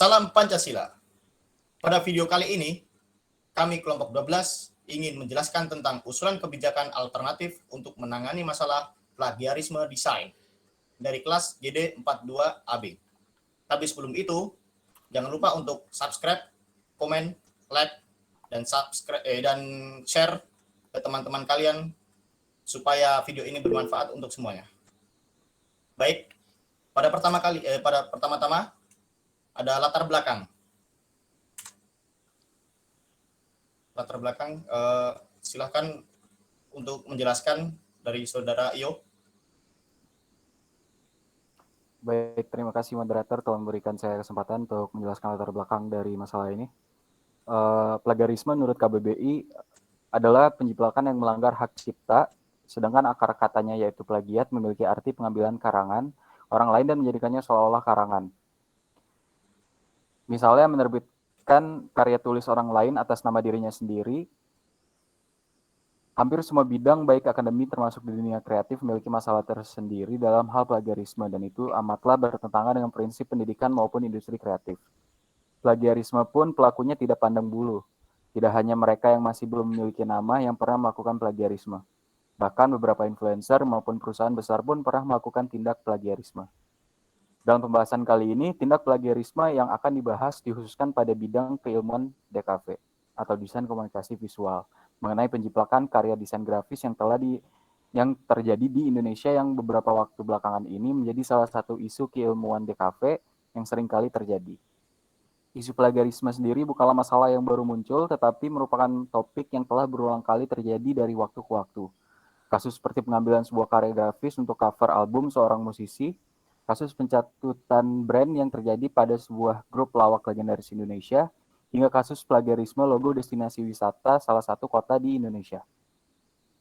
Salam Pancasila. Pada video kali ini, kami kelompok 12 ingin menjelaskan tentang usulan kebijakan alternatif untuk menangani masalah plagiarisme desain dari kelas GD 42AB. Tapi sebelum itu, jangan lupa untuk subscribe, komen, like, dan share ke teman-teman kalian supaya video ini bermanfaat untuk semuanya. Baik, pada pertama-tama ada latar belakang. Silahkan untuk menjelaskan dari Saudara Iyo. Baik, terima kasih moderator telah memberikan saya kesempatan untuk menjelaskan latar belakang dari masalah ini. Plagiarisme menurut KBBI adalah penjiplakan yang melanggar hak cipta, sedangkan akar katanya yaitu plagiat memiliki arti pengambilan karangan orang lain dan menjadikannya seolah-olah karangan. Misalnya menerbitkan karya tulis orang lain atas nama dirinya sendiri. Hampir semua bidang baik akademi termasuk di dunia kreatif memiliki masalah tersendiri dalam hal plagiarisme dan itu amatlah bertentangan dengan prinsip pendidikan maupun industri kreatif. Plagiarisme pun pelakunya tidak pandang bulu. Tidak hanya mereka yang masih belum memiliki nama yang pernah melakukan plagiarisme. Bahkan beberapa influencer maupun perusahaan besar pun pernah melakukan tindak plagiarisme. Dalam pembahasan kali ini, tindak plagiarisme yang akan dibahas dikhususkan pada bidang keilmuan DKV atau desain komunikasi visual mengenai penjiplakan karya desain grafis yang terjadi di Indonesia yang beberapa waktu belakangan ini menjadi salah satu isu keilmuan DKV yang seringkali terjadi. Isu plagiarisme sendiri bukanlah masalah yang baru muncul, tetapi merupakan topik yang telah berulang kali terjadi dari waktu ke waktu. Kasus seperti pengambilan sebuah karya grafis untuk cover album seorang musisi, kasus pencatutan brand yang terjadi pada sebuah grup lawak legendaris Indonesia, hingga kasus plagiarisme logo destinasi wisata salah satu kota di Indonesia.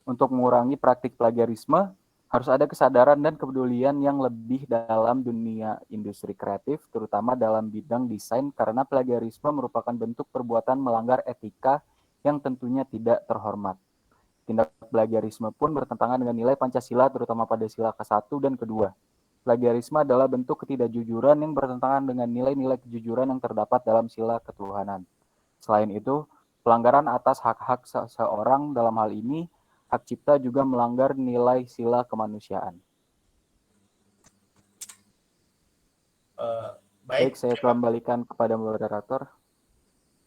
Untuk mengurangi praktik plagiarisme, harus ada kesadaran dan kepedulian yang lebih dalam dunia industri kreatif, terutama dalam bidang desain, karena plagiarisme merupakan bentuk perbuatan melanggar etika yang tentunya tidak terhormat. Tindak plagiarisme pun bertentangan dengan nilai Pancasila, terutama pada sila ke-1 dan ke-2. Plagiarisme adalah bentuk ketidakjujuran yang bertentangan dengan nilai-nilai kejujuran yang terdapat dalam sila ketuhanan. Selain itu, pelanggaran atas hak-hak seseorang dalam hal ini, hak cipta juga melanggar nilai sila kemanusiaan. Baik, saya kembalikan kepada moderator.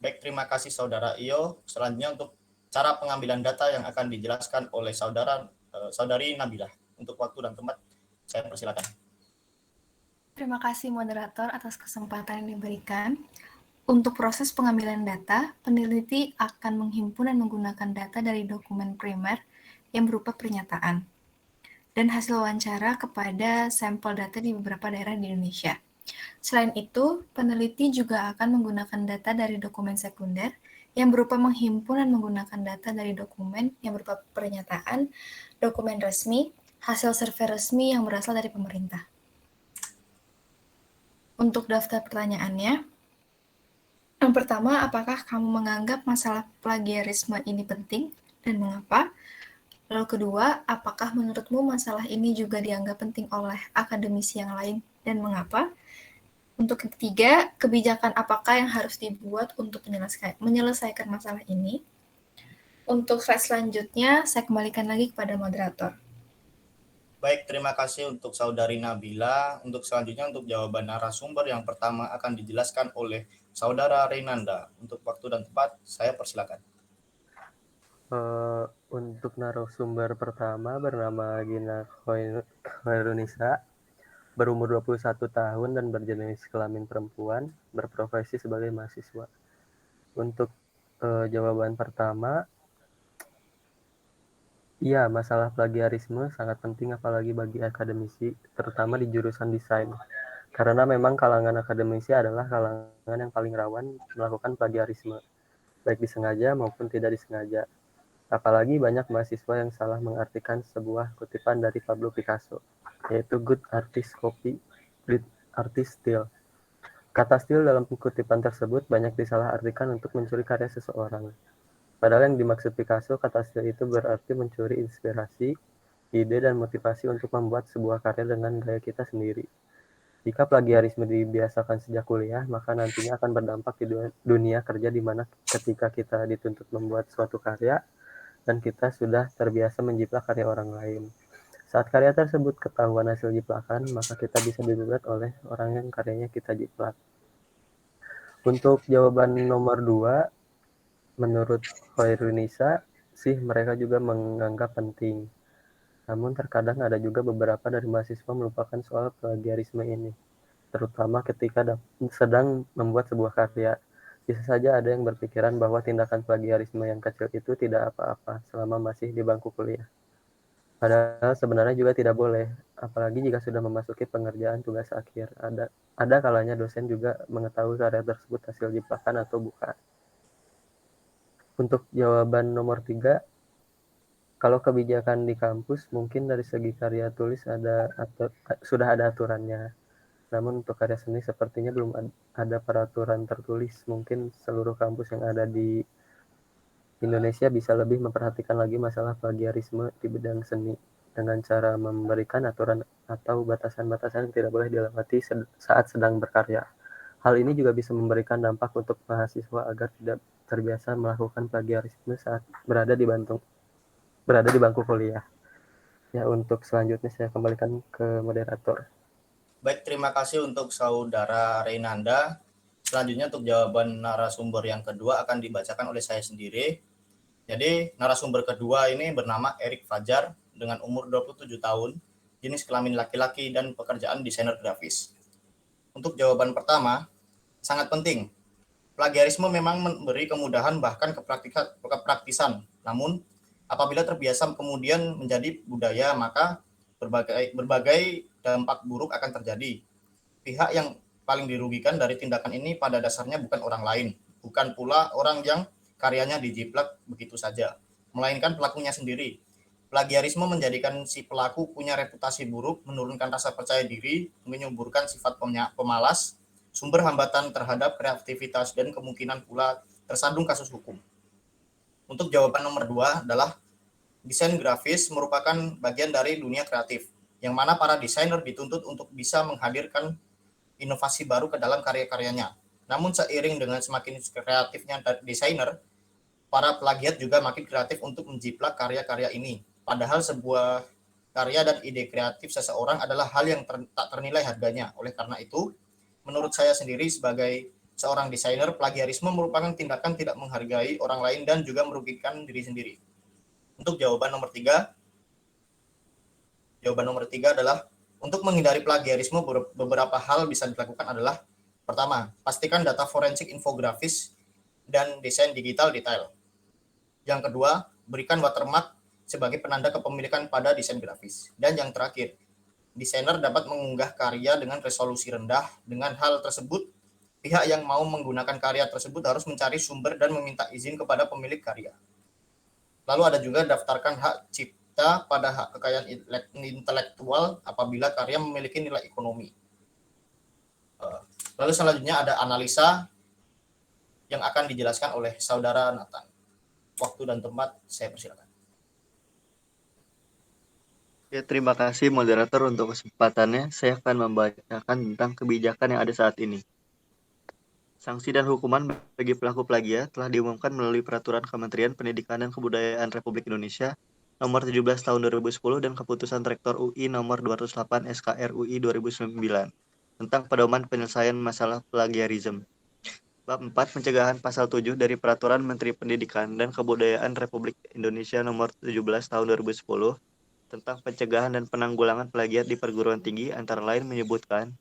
Baik, terima kasih Saudara Iyo. Selanjutnya untuk cara pengambilan data yang akan dijelaskan oleh Saudari Nabila. Untuk waktu dan tempat, saya persilakan. Terima kasih moderator atas kesempatan yang diberikan. Untuk proses pengambilan data, peneliti akan menghimpun dan menggunakan data dari dokumen primer yang berupa pernyataan dan hasil wawancara kepada sampel data di beberapa daerah di Indonesia. Selain itu, peneliti juga akan menggunakan data dari dokumen sekunder yang berupa menghimpun dan menggunakan data dari dokumen yang berupa pernyataan, dokumen resmi, hasil survei resmi yang berasal dari pemerintah. Untuk daftar pertanyaannya, yang pertama, apakah kamu menganggap masalah plagiarisme ini penting dan mengapa? Lalu kedua, apakah menurutmu masalah ini juga dianggap penting oleh akademisi yang lain dan mengapa? Untuk ketiga, kebijakan apakah yang harus dibuat untuk menyelesaikan masalah ini? Untuk slide selanjutnya, saya kembalikan lagi kepada moderator. Baik, terima kasih untuk Saudari Nabila. Untuk selanjutnya, untuk jawaban narasumber yang pertama akan dijelaskan oleh Saudara Renanda. Untuk waktu dan tempat, saya persilakan. Untuk narasumber pertama bernama Gina Khairunisa, berumur 21 tahun dan berjenis kelamin perempuan, berprofesi sebagai mahasiswa. Untuk jawaban pertama, iya, masalah plagiarisme sangat penting apalagi bagi akademisi, terutama di jurusan desain. Karena memang kalangan akademisi adalah kalangan yang paling rawan melakukan plagiarisme, baik disengaja maupun tidak disengaja. Apalagi banyak mahasiswa yang salah mengartikan sebuah kutipan dari Pablo Picasso, yaitu good artist copy, great artist steal. Kata steal dalam kutipan tersebut banyak disalahartikan untuk mencuri karya seseorang. Padahal yang dimaksud Picasso, kata steal itu berarti mencuri inspirasi, ide, dan motivasi untuk membuat sebuah karya dengan gaya kita sendiri. Jika plagiarisme dibiasakan sejak kuliah, maka nantinya akan berdampak di dunia kerja di mana ketika kita dituntut membuat suatu karya dan kita sudah terbiasa menjiplak karya orang lain. Saat karya tersebut ketahuan hasil jiplakan, maka kita bisa digugat oleh orang yang karyanya kita jiplak. Untuk jawaban nomor 2, menurut Hoirunisa sih mereka juga menganggap penting. Namun terkadang ada juga beberapa dari mahasiswa melupakan soal plagiarisme ini, terutama ketika sedang membuat sebuah karya. Bisa saja ada yang berpikiran bahwa tindakan plagiarisme yang kecil itu tidak apa-apa selama masih di bangku kuliah. Padahal sebenarnya juga tidak boleh, apalagi jika sudah memasuki pengerjaan tugas akhir. Ada kalanya dosen juga mengetahui karya tersebut hasil jiplakan atau bukan. Untuk jawaban nomor 3, kalau kebijakan di kampus mungkin dari segi karya tulis sudah ada aturannya. Namun untuk karya seni sepertinya belum ada peraturan tertulis. Mungkin seluruh kampus yang ada di Indonesia bisa lebih memperhatikan lagi masalah plagiarisme di bidang seni dengan cara memberikan aturan atau batasan-batasan yang tidak boleh dilewati saat sedang berkarya. Hal ini juga bisa memberikan dampak untuk mahasiswa agar tidak terbiasa melakukan plagiarisme saat berada di bangku kuliah. Ya, untuk selanjutnya saya kembalikan ke moderator. Baik, terima kasih untuk Saudara Reynanda. Selanjutnya untuk jawaban narasumber yang kedua akan dibacakan oleh saya sendiri. Jadi narasumber kedua ini bernama Erik Fajar dengan umur 27 tahun, jenis kelamin laki-laki dan pekerjaan desainer grafis. Untuk jawaban pertama, sangat penting. Plagiarisme memang memberi kemudahan bahkan kepraktisan. Namun, apabila terbiasa kemudian menjadi budaya, maka berbagai dampak buruk akan terjadi. Pihak yang paling dirugikan dari tindakan ini pada dasarnya bukan orang lain, bukan pula orang yang karyanya dijiplak begitu saja, melainkan pelakunya sendiri. Plagiarisme menjadikan si pelaku punya reputasi buruk, menurunkan rasa percaya diri, menyuburkan sifat pemalas, sumber hambatan terhadap kreativitas, dan kemungkinan pula tersandung kasus hukum. Untuk jawaban nomor 2 adalah desain grafis merupakan bagian dari dunia kreatif, yang mana para desainer dituntut untuk bisa menghadirkan inovasi baru ke dalam karya-karyanya. Namun seiring dengan semakin kreatifnya desainer, para plagiat juga makin kreatif untuk menjiplak karya-karya ini. Padahal sebuah karya dan ide kreatif seseorang adalah hal yang tak ternilai harganya. Oleh karena itu, menurut saya sendiri sebagai seorang desainer, plagiarisme merupakan tindakan tidak menghargai orang lain dan juga merugikan diri sendiri. Untuk jawaban nomor 3 adalah untuk menghindari plagiarisme beberapa hal bisa dilakukan adalah pertama, pastikan data forensik infografis dan desain digital detail. Yang kedua, berikan watermark sebagai penanda kepemilikan pada desain grafis. Dan yang terakhir, desainer dapat mengunggah karya dengan resolusi rendah. Dengan hal tersebut, pihak yang mau menggunakan karya tersebut harus mencari sumber dan meminta izin kepada pemilik karya. Lalu ada juga daftarkan hak cipta pada hak kekayaan intelektual apabila karya memiliki nilai ekonomi. Lalu selanjutnya ada analisa yang akan dijelaskan oleh Saudara Nathan. Waktu dan tempat saya persilakan. Ya, terima kasih moderator untuk kesempatannya. Saya akan membacakan tentang kebijakan yang ada saat ini. Sanksi dan hukuman bagi pelaku plagiat telah diumumkan melalui Peraturan Kementerian Pendidikan dan Kebudayaan Republik Indonesia Nomor 17 Tahun 2010 dan Keputusan Rektor UI Nomor 208 SKR UI 2009 tentang pedoman penyelesaian masalah plagiarisme. Bab 4 Pencegahan Pasal 7 dari Peraturan Menteri Pendidikan dan Kebudayaan Republik Indonesia Nomor 17 Tahun 2010 tentang pencegahan dan penanggulangan plagiat di perguruan tinggi antara lain menyebutkan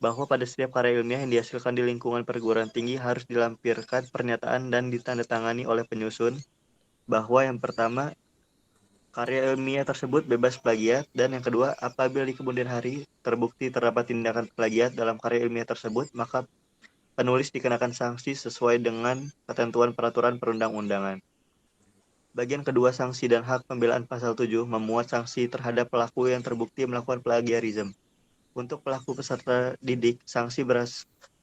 bahwa pada setiap karya ilmiah yang dihasilkan di lingkungan perguruan tinggi harus dilampirkan pernyataan dan ditandatangani oleh penyusun bahwa yang pertama, karya ilmiah tersebut bebas plagiat, dan yang kedua, apabila di kemudian hari terbukti terdapat tindakan plagiat dalam karya ilmiah tersebut, maka penulis dikenakan sanksi sesuai dengan ketentuan peraturan perundang-undangan. Bagian kedua sanksi dan hak pembelaan pasal 7 memuat sanksi terhadap pelaku yang terbukti melakukan plagiarisme. Untuk pelaku peserta didik, sanksi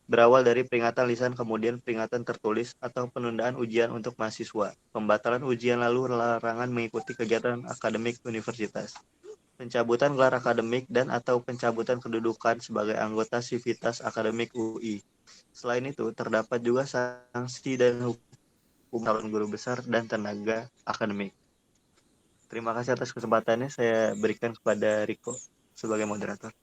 berawal dari peringatan lisan kemudian peringatan tertulis atau penundaan ujian untuk mahasiswa, pembatalan ujian lalu larangan mengikuti kegiatan akademik universitas. pencabutan gelar akademik dan atau pencabutan kedudukan sebagai anggota Sivitas Akademik UI. Selain itu, terdapat juga sanksi dan hukum calon guru besar dan tenaga akademik. Terima kasih atas kesempatannya. Saya berikan kepada Riko sebagai moderator.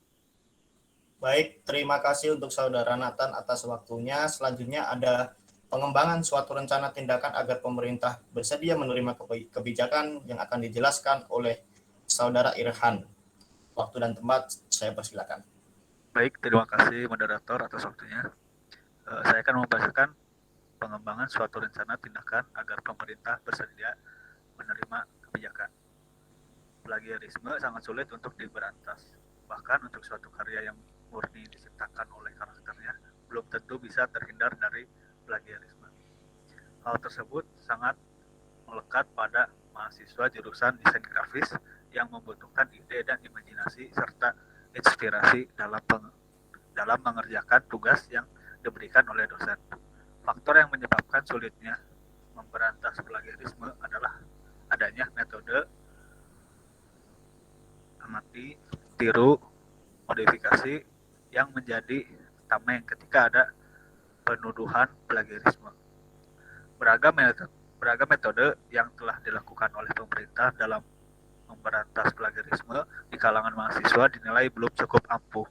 Baik, terima kasih untuk Saudara Nathan atas waktunya. Selanjutnya ada pengembangan suatu rencana tindakan agar pemerintah bersedia menerima kebijakan yang akan dijelaskan oleh Saudara Irhan. Waktu dan tempat saya persilakan. Baik, terima kasih moderator atas waktunya. Saya akan membacakan pengembangan suatu rencana tindakan agar pemerintah bersedia menerima kebijakan. Plagiarisme sangat sulit untuk diberantas. Bahkan untuk suatu karya yang murni diciptakan oleh karakternya, belum tentu bisa terhindar dari plagiarisme. Hal tersebut sangat melekat pada mahasiswa jurusan desain grafis yang membutuhkan ide dan imajinasi serta inspirasi dalam mengerjakan tugas yang diberikan oleh dosen. Faktor yang menyebabkan sulitnya memberantas plagiarisme adalah adanya metode amati, tiru, modifikasi yang menjadi tameng ketika ada penuduhan plagiarisme. Beragam metode yang telah dilakukan oleh pemerintah dalam memberantas plagiarisme di kalangan mahasiswa dinilai belum cukup ampuh.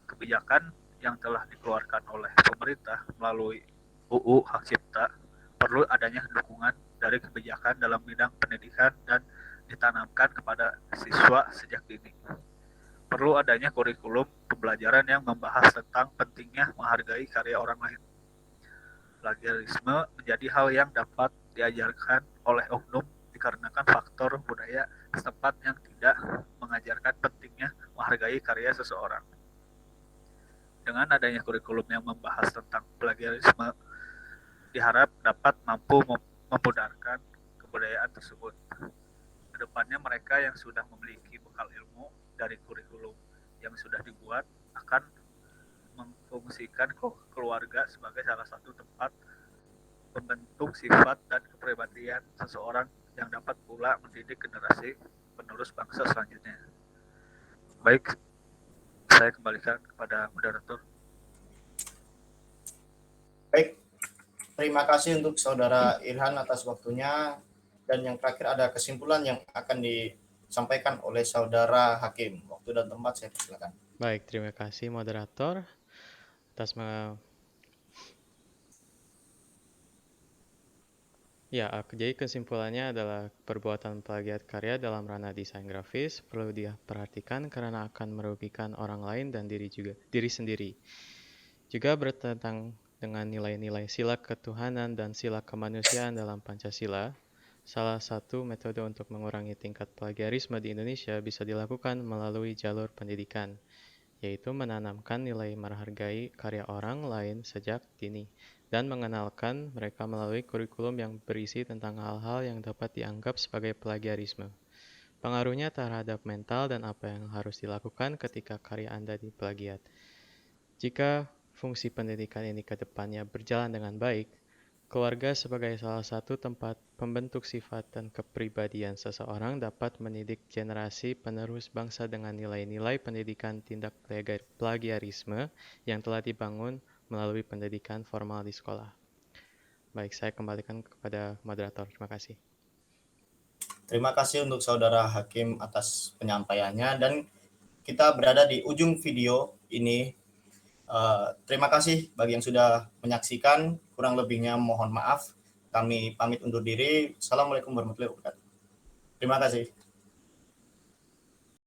Kebijakan yang telah dikeluarkan oleh pemerintah melalui UU Hak Cipta perlu adanya dukungan dari kebijakan dalam bidang pendidikan dan ditanamkan kepada siswa sejak dini. Perlu adanya kurikulum pembelajaran yang membahas tentang pentingnya menghargai karya orang lain. Plagiarisme menjadi hal yang dapat diajarkan oleh oknum dikarenakan faktor budaya setempat yang tidak mengajarkan pentingnya menghargai karya seseorang. Dengan adanya kurikulum yang membahas tentang plagiarisme, diharap dapat mampu memudarkan kebudayaan tersebut. Kedepannya mereka yang sudah memiliki bekal ilmu dari kurikulum yang sudah dibuat akan memfungsikan keluarga sebagai salah satu tempat membentuk sifat dan kepribadian seseorang yang dapat pula mendidik generasi penerus bangsa selanjutnya. Baik, saya kembalikan kepada moderator. Baik, terima kasih untuk Saudara Irhan atas waktunya. Dan yang terakhir ada kesimpulan yang akan disampaikan oleh Saudara Hakim. Waktu dan tempat saya persilakan. Baik, terima kasih moderator atas jadi kesimpulannya adalah perbuatan plagiat karya dalam ranah desain grafis perlu diperhatikan karena akan merugikan orang lain dan diri sendiri. Juga bertentangan dengan nilai-nilai sila ketuhanan dan sila kemanusiaan dalam Pancasila. Salah satu metode untuk mengurangi tingkat plagiarisme di Indonesia bisa dilakukan melalui jalur pendidikan, yaitu menanamkan nilai menghargai karya orang lain sejak dini, dan mengenalkan mereka melalui kurikulum yang berisi tentang hal-hal yang dapat dianggap sebagai plagiarisme. Pengaruhnya terhadap mental dan apa yang harus dilakukan ketika karya Anda diplagiat. Jika fungsi pendidikan ini ke depannya berjalan dengan baik, keluarga sebagai salah satu tempat pembentuk sifat dan kepribadian seseorang dapat mendidik generasi penerus bangsa dengan nilai-nilai pendidikan tindak plagiarisme yang telah dibangun melalui pendidikan formal di sekolah. Baik, saya kembalikan kepada moderator. Terima kasih. Terima kasih untuk Saudara Hakim atas penyampaiannya. Dan kita berada di ujung video ini. Terima kasih bagi yang sudah menyaksikan. Kurang lebihnya mohon maaf. Kami pamit undur diri. Assalamualaikum warahmatullahi wabarakatuh. Terima kasih.